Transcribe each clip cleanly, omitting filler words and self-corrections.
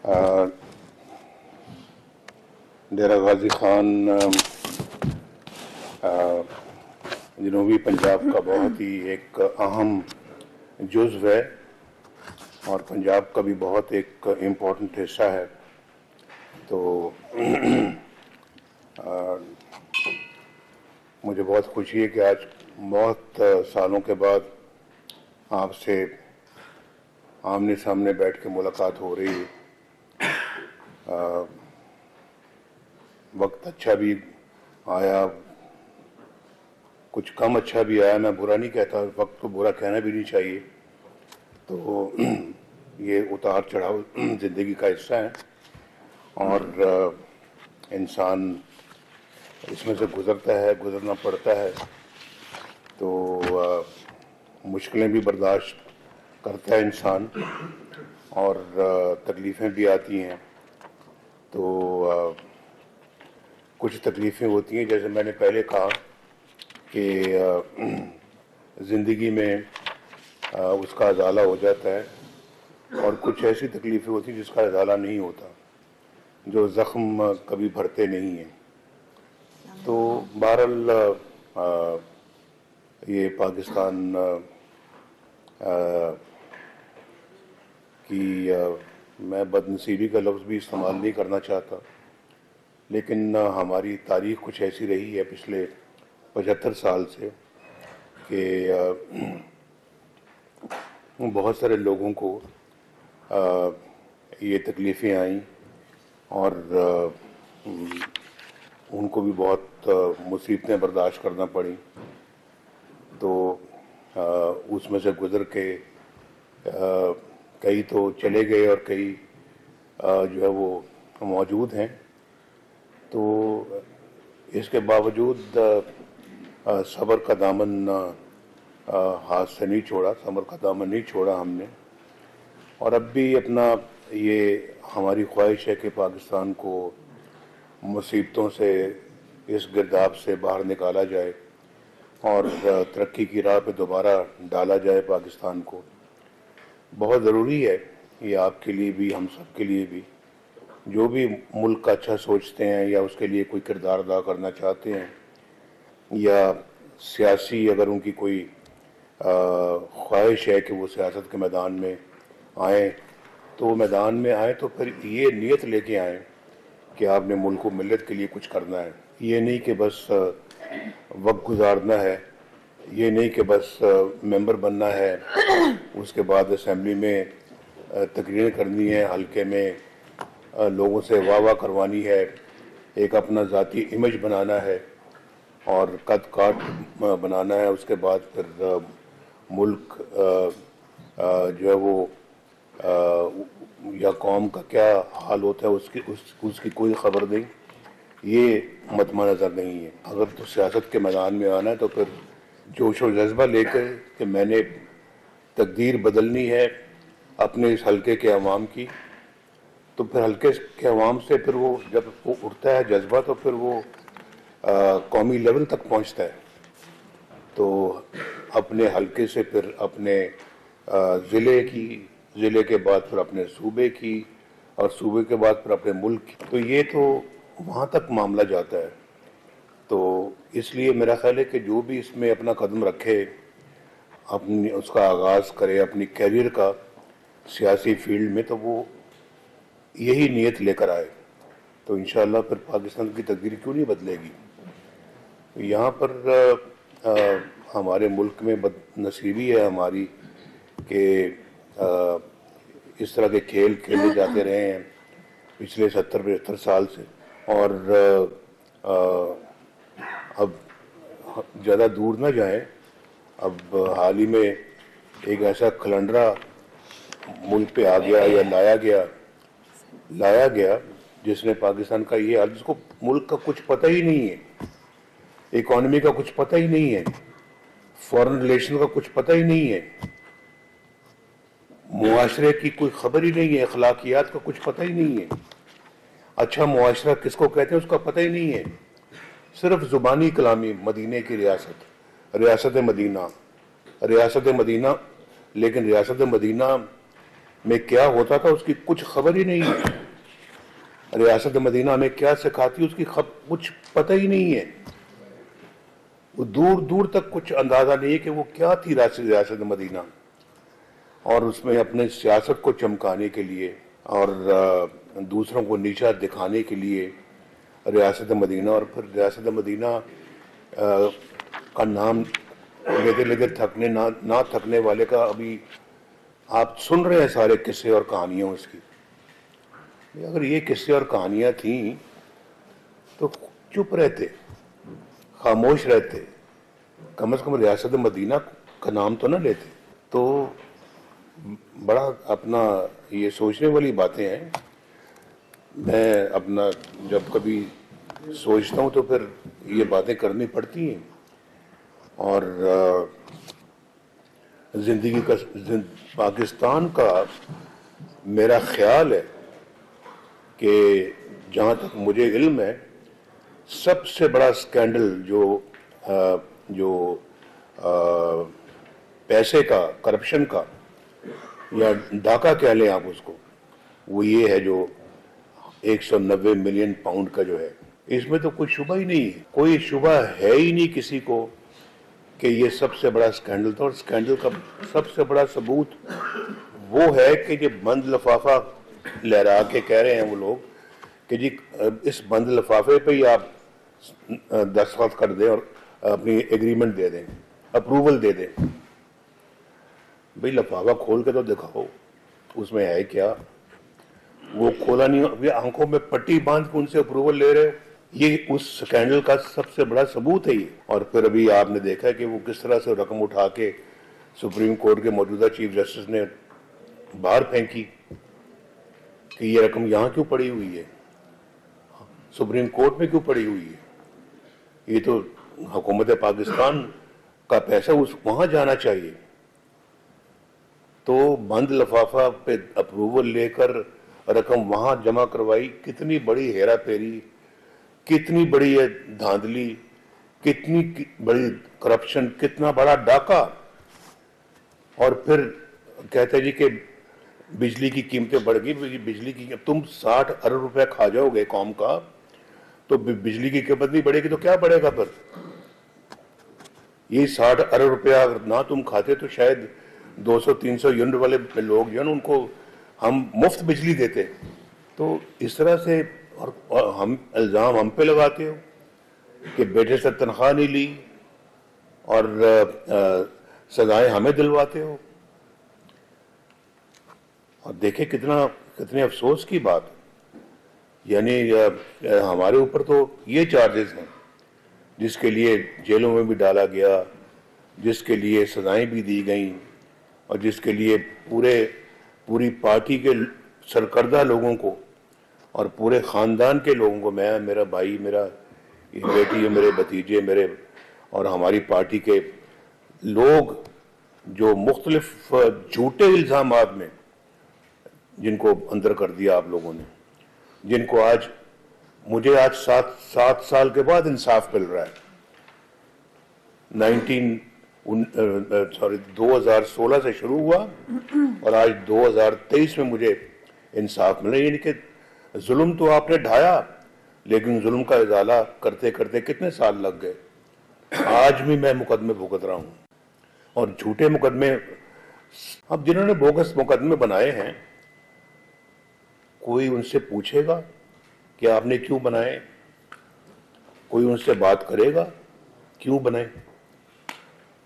आ, डेरा गाजी खान जनूबी पंजाब का बहुत ही एक अहम जुज़्व है और पंजाब का भी बहुत एक इम्पोर्टेंट हिस्सा है। तो मुझे बहुत खुशी है कि आज बहुत सालों के बाद आपसे आमने सामने बैठ के मुलाकात हो रही है। वक्त अच्छा भी आया, कुछ कम अच्छा भी आया। मैं बुरा नहीं कहता, वक्त को बुरा कहना भी नहीं चाहिए। तो ये उतार चढ़ाव ज़िंदगी का हिस्सा है और इंसान इसमें से गुज़रता है, गुज़रना पड़ता है। तो मुश्किलें भी बर्दाश्त करता है इंसान और तकलीफ़ें भी आती हैं। तो कुछ तकलीफ़ें होती हैं, जैसे मैंने पहले कहा कि ज़िंदगी में उसका अज़ाला हो जाता है और कुछ ऐसी तकलीफ़ें होती हैं जिसका अज़ाला नहीं होता, जो ज़ख्म कभी भरते नहीं हैं। तो बहरहाल ये पाकिस्तान की मैं बदनसीबी का लफ्ज़ भी इस्तेमाल नहीं करना चाहता, लेकिन हमारी तारीख़ कुछ ऐसी रही है पिछले 75 साल से कि बहुत सारे लोगों को ये तकलीफ़ें आईं और उनको भी बहुत मुसीबतें बर्दाश्त करना पड़ी। तो उसमें से गुज़र के कई तो चले गए और कई जो है वो मौजूद हैं। तो इसके बावजूद सब्र का दामन हाथ से नहीं छोड़ा, सब्र का दामन नहीं छोड़ा हमने। और अब भी अपना ये हमारी ख्वाहिश है कि पाकिस्तान को मुसीबतों से, इस गिरदाब से बाहर निकाला जाए और तरक्की की राह पे दोबारा डाला जाए पाकिस्तान को। बहुत ज़रूरी है ये, आपके लिए भी, हम सब के लिए भी, जो भी मुल्क का अच्छा सोचते हैं या उसके लिए कोई किरदार अदा करना चाहते हैं या सियासी अगर उनकी कोई ख्वाहिश है कि वो सियासत के मैदान में आएँ, तो मैदान में आएँ तो फिर ये नीयत लेके आएँ कि आपने मुल्क व मिल्लत के लिए कुछ करना है। ये नहीं कि बस वक्त गुजारना है, ये नहीं कि बस मेंबर बनना है, उसके बाद असम्बली में तकरीर करनी है, हल्के में लोगों से वाह वाह करवानी है, एक अपना ज़ाती इमेज बनाना है और कद काट बनाना है। उसके बाद फिर मुल्क जो है वो या कौम का क्या हाल होता है उसकी कोई ख़बर नहीं। ये मतमा नज़र नहीं है। अगर तो सियासत के मैदान में आना है तो फिर जोश और जज्बा लेकर कि मैंने तकदीर बदलनी है अपने इस हल्के के अवाम की, तो फिर हल्के के अवाम से फिर वो जब वो उठता है जज्बा तो फिर वो कौमी लेवल तक पहुंचता है। तो अपने हल्के से फिर अपने ज़िले की, ज़िले के बाद फिर अपने सूबे की और सूबे के बाद फिर अपने मुल्क की। तो ये तो वहाँ तक मामला जाता है। तो इसलिए मेरा ख्याल है कि जो भी इसमें अपना कदम रखे, अपनी उसका आगाज़ करे अपनी कैरियर का सियासी फील्ड में, तो वो यही नीयत लेकर आए तो इंशाअल्लाह फिर पाकिस्तान की तकदीर क्यों नहीं बदलेगी। यहाँ पर हमारे मुल्क में बदनसीबी है हमारी कि इस तरह के खेल खेले जाते रहे हैं पिछले 70-75 साल से। और अब ज़्यादा दूर ना जाएं, अब हाल ही में एक ऐसा खलंडरा मुल्क पे आ गया या लाया गया जिसने पाकिस्तान का ये हाल, जिसको मुल्क का कुछ पता ही नहीं है, इकॉनमी का कुछ पता ही नहीं है, फॉरेन रिलेशन का कुछ पता ही नहीं है, मुआशरे की कोई खबर ही नहीं है, अखलाकियात का कुछ पता ही नहीं है, अच्छा मुआशरा किसको कहते हैं उसका पता ही नहीं है। सिर्फ ज़ुबानी कलामी मदीने की रियासत, रियासत मदीना, लेकिन रियासत मदीना में क्या होता था उसकी कुछ खबर ही नहीं है। रियासत मदीना में क्या सिखाती उसकी कुछ पता ही नहीं है। वो दूर दूर तक कुछ अंदाजा नहीं है कि वो क्या थी रियासत मदीना। और उसमें अपने सियासत को चमकाने के लिए और दूसरों को नीचा दिखाने के लिए रियासत मदीना, और फिर रियासत मदीना का नाम लेते लेते थकने ना थकने वाले का अभी आप सुन रहे हैं सारे किस्से और कहानियां उसकी। अगर ये किस्से और कहानियां थी तो चुप रहते, खामोश रहते, कम से कम रियासत मदीना का नाम तो ना लेते। तो बड़ा अपना ये सोचने वाली बातें हैं। मैं अपना जब कभी सोचता हूँ तो फिर ये बातें करनी पड़ती हैं। और पाकिस्तान का मेरा ख्याल है कि जहाँ तक मुझे इल्म है सबसे बड़ा स्कैंडल जो पैसे का, करप्शन का या डाका कह लें आप उसको, वो ये है जो 190 मिलियन पाउंड का जो है। इसमें तो कोई शुबा ही नहीं है, कोई शुबा है ही नहीं किसी को कि ये सबसे बड़ा स्कैंडल था। और स्कैंडल का सबसे बड़ा सबूत वो है कि जो बंद लिफाफा लहरा के कह रहे हैं वो लोग कि जी इस बंद लिफाफे पे ही आप दस्तखत कर दें और अपनी एग्रीमेंट दे दें, अप्रूवल दे दें। भाई लिफाफा खोल के तो दिखाओ उसमें है क्या। वो खोला नहीं, आंखों में पट्टी बांध के उनसे अप्रूवल ले रहे हो। ये उस स्कैंडल का सबसे बड़ा सबूत है ये। और फिर अभी आपने देखा है कि वो किस तरह से रकम उठा के सुप्रीम कोर्ट के मौजूदा चीफ जस्टिस ने बाहर फेंकी कि ये रकम यहाँ क्यों पड़ी हुई है, सुप्रीम कोर्ट में क्यों पड़ी हुई है। ये तो हुकूमत पाकिस्तान का पैसा वहां जाना चाहिए। तो बंद लिफाफा पे अप्रूवल लेकर रकम वहां जमा करवाई। कितनी बड़ी हेरा फेरी, कितनी बड़ी है धांधली, कितनी बड़ी करप्शन, कितना बड़ा डाका। और फिर कहते जी कि बिजली की कीमतें बढ़ गई। बिजली की तुम 60 अरब रुपए खा जाओगे कौम का, तो बिजली की कीमत नहीं बढ़ेगी तो क्या बढ़ेगा। फिर ये 60 अरब रुपया अगर ना तुम खाते तो शायद 200-300 यूनिट वाले लोग जो है उनको हम मुफ्त बिजली देते। तो इस तरह से और हम इल्जाम हम पे लगाते हो कि बेटे से तनख्वाह नहीं ली और सजाएं हमें दिलवाते हो। और देखे कितने अफसोस की बात, यानी हमारे ऊपर तो ये चार्जेस हैं जिसके लिए जेलों में भी डाला गया, जिसके लिए सजाएं भी दी गई और जिसके लिए पूरी पार्टी के सरकर्दा लोगों को और पूरे ख़ानदान के लोगों को, मैं, मेरा भाई, मेरा बेटी, मेरे भतीजे, मेरे और हमारी पार्टी के लोग जो मुख्तलिफ झूठे इल्ज़ामात में जिनको अंदर कर दिया आप लोगों ने, जिनको आज मुझे आज 7 साल के बाद इंसाफ मिल रहा है। 2016 से शुरू हुआ और आज 2023 में मुझे इंसाफ मिला। यानी कि जुल्म तो आपने ढाया, लेकिन जुल्म का इजाला करते करते कितने साल लग गए। आज भी मैं मुकदमे भुगत रहा हूं और झूठे मुकदमे। अब जिन्होंने बोगस मुकदमे बनाए हैं, कोई उनसे पूछेगा कि आपने क्यों बनाए? कोई उनसे बात करेगा क्यों बनाए?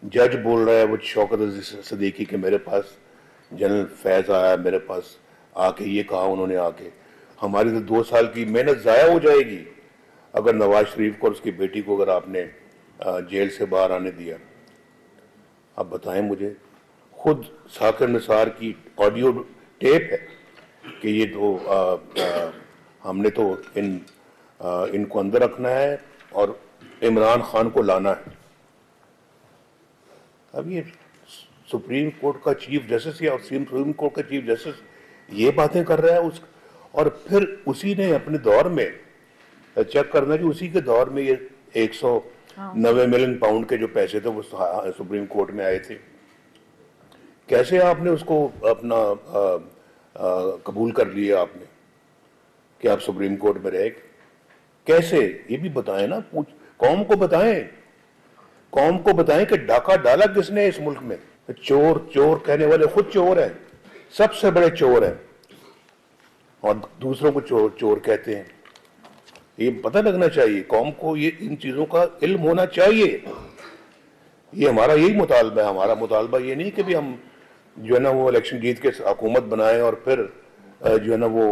जज बोल रहा है वो शौकत अजीज सदीकी के मेरे पास जनरल फैज आया, मेरे पास आके ये कहा उन्होंने, आके हमारी तो 2 साल की मेहनत जाया हो जाएगी अगर नवाज शरीफ को और उसकी बेटी को अगर आपने जेल से बाहर आने दिया। अब बताएं मुझे, खुद साकिर निसार की ऑडियो टेप है कि ये तो हमने तो इनको अंदर रखना है और इमरान खान को लाना है। अब ये सुप्रीम कोर्ट का चीफ जस्टिस या सुप्रीम कोर्ट का चीफ जस्टिस ये बातें कर रहा है और फिर उसी ने अपने दौर में चेक करना कि उसी के दौर में ये 190 मिलियन पाउंड के जो पैसे थे वो सुप्रीम कोर्ट में आए थे। कैसे आपने उसको अपना कबूल कर लिया आपने कि आप सुप्रीम कोर्ट में रहे। कैसे, ये भी बताएं ना, कौम को बताएं, कौम को बताएं कि डाका डाला किसने इस मुल्क में। चोर चोर कहने वाले खुद चोर हैं, सबसे बड़े चोर हैं, और दूसरों को चोर चोर कहते हैं। ये पता लगना चाहिए कौम को, ये इन चीजों का इल्म होना चाहिए। ये हमारा यही मुतालबा है। हमारा मुतालबा ये नहीं कि भी हम जो है ना वो इलेक्शन जीत के हुकूमत बनाए और फिर जो है ना वो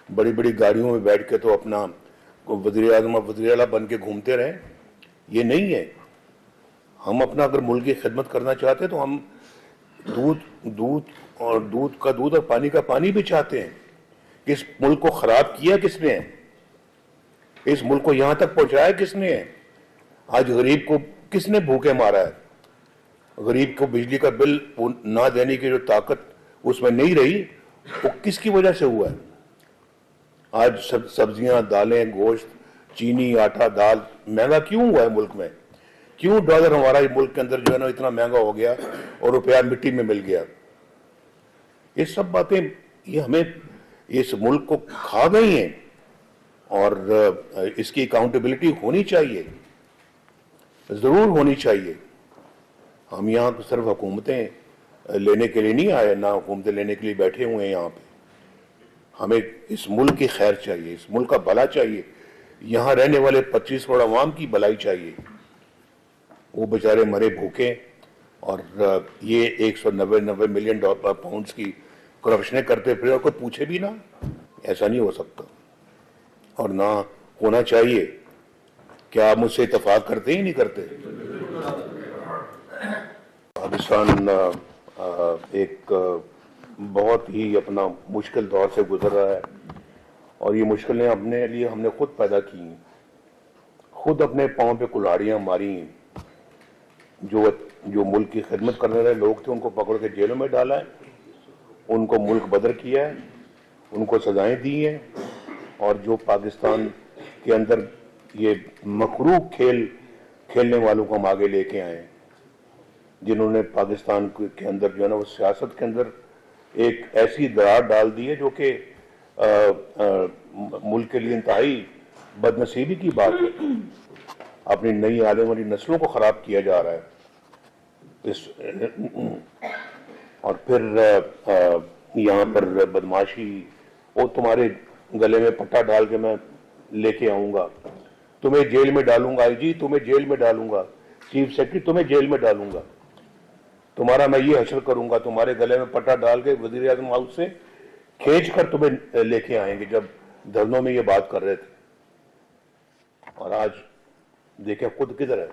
बड़ी बड़ी गाड़ियों में बैठ के तो अपना वज़ीर आज़म वज़ीर आला बन के घूमते रहें। ये नहीं है। हम अपना अगर मुल्क की खिदमत करना चाहते हैं तो हम दूध का दूध और पानी का पानी भी चाहते हैं। इस मुल्क को खराब किया किसने है, इस मुल्क को यहां तक पहुंचाया किसने है। आज गरीब को किसने भूखे मारा है। गरीब को बिजली का बिल ना देने की जो ताकत उसमें नहीं रही, वो किसकी वजह से हुआ है। आज सब्जियां, दालें, गोश्त, चीनी, आटा, दाल महंगा क्यों हुआ है मुल्क में। क्यों डॉलर हमारा मुल्क के अंदर जो है ना इतना महंगा हो गया और रुपया मिट्टी में मिल गया। ये सब बातें ये हमें इस मुल्क को खा गई हैं और इसकी अकाउंटेबिलिटी होनी चाहिए, जरूर होनी चाहिए। हम यहाँ सिर्फ हुकूमतें लेने के लिए नहीं आए, ना हुकूमतें लेने के लिए बैठे हुए हैं यहाँ पे। हमें इस मुल्क की खैर चाहिए, इस मुल्क का भला चाहिए, यहाँ रहने वाले 25 करोड़ अवाम की भलाई चाहिए। वो बेचारे मरे भूखे और ये 190 मिलियन पाउंड्स की करप्शनें करते फिर और कोई पूछे भी ना। ऐसा नहीं हो सकता और ना होना चाहिए। क्या आप मुझसे इत्तेफाक करते ही नहीं करते। पाकिस्तान एक बहुत ही अपना मुश्किल दौर से गुजर रहा है और ये मुश्किलें अपने लिए हमने खुद पैदा की, खुद अपने पांव पे कुल्हाड़ियां मारी। जो मुल्क की खिदमत करने वाले लोग थे उनको पकड़ के जेलों में डाला है, उनको मुल्क बदर किया है, उनको सजाएं दी हैं। और जो पाकिस्तान के अंदर ये मकरूह खेल खेलने वालों को हम आगे लेके आए, जिन्होंने पाकिस्तान के अंदर जो है ना वो सियासत के अंदर एक ऐसी दरार डाल दी है जो कि मुल्क के लिए इंतहाई बदनसीबी की बात है। अपनी नई आने वाली नस्लों को खराब किया जा रहा है और फिर यहाँ पर बदमाशी, और तुम्हारे गले में पट्टा डाल के मैं लेके आऊंगा, तुम्हें जेल में डालूंगा, आईजी तुम्हें जेल में डालूंगा, चीफ सेक्रेटरी तुम्हें जेल में डालूंगा, तुम्हारा मैं ये हशर करूंगा, तुम्हारे गले में पट्टा डाल के वजीर आजम हाउस से खींच कर तुम्हें लेके आएंगे। जब धरनों में ये बात कर रहे थे और आज देखें खुद किधर है।